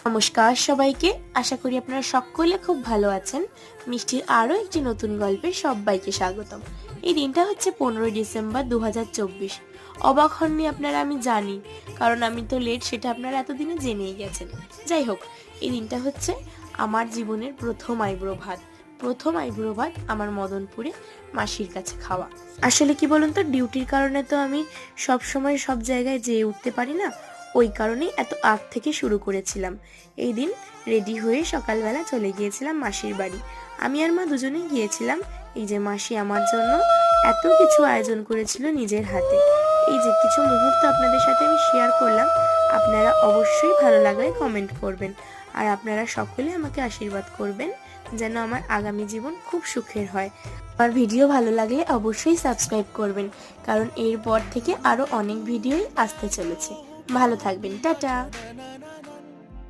নমস্কার সবাইকে, আশা করি আপনারা সকলে খুব ভালো আছেন। মিষ্টির আরও একটি নতুন গল্পে সবাইকে স্বাগতম। এই দিনটা হচ্ছে 15ই ডিসেম্বর 2024। অবাক হননি আপনারা, আমি জানি, কারণ আমি তো লেট, সেটা আপনারা এতদিনে জেনেই গেছেন। যাই হোক, এই দিনটা হচ্ছে আমার জীবনের প্রথম আইবুড়ো ভাত আমার মদনপুরে মাসির কাছে খাওয়া। আসলে কি বলুন তো, ডিউটির কারণে তো আমি সব সময় সব জায়গায় যেয়ে উঠতে পারি না, ওই কারণেই এত আগ থেকে শুরু করেছিলাম। এই দিন রেডি হয়ে সকালবেলা চলে গিয়েছিলাম মাসির বাড়ি। আমি আর মা দুজনেই গিয়েছিলাম। এই যে মাসি আমার জন্য এত কিছু আয়োজন করেছিল নিজের হাতে। এই যে কিছু মুহূর্ত আপনাদের সাথে আমি শেয়ার করলাম, আপনারা অবশ্যই ভালো লাগলে কমেন্ট করবেন, আর আপনারা সকলে আমাকে আশীর্বাদ করবেন যেন আমার আগামী জীবন খুব সুখের হয়। আমার ভিডিও ভালো লাগলে অবশ্যই সাবস্ক্রাইব করবেন, কারণ এরপর থেকে আরও অনেক ভিডিওই আসতে চলেছে। ভালো থাকবেন, টাটা।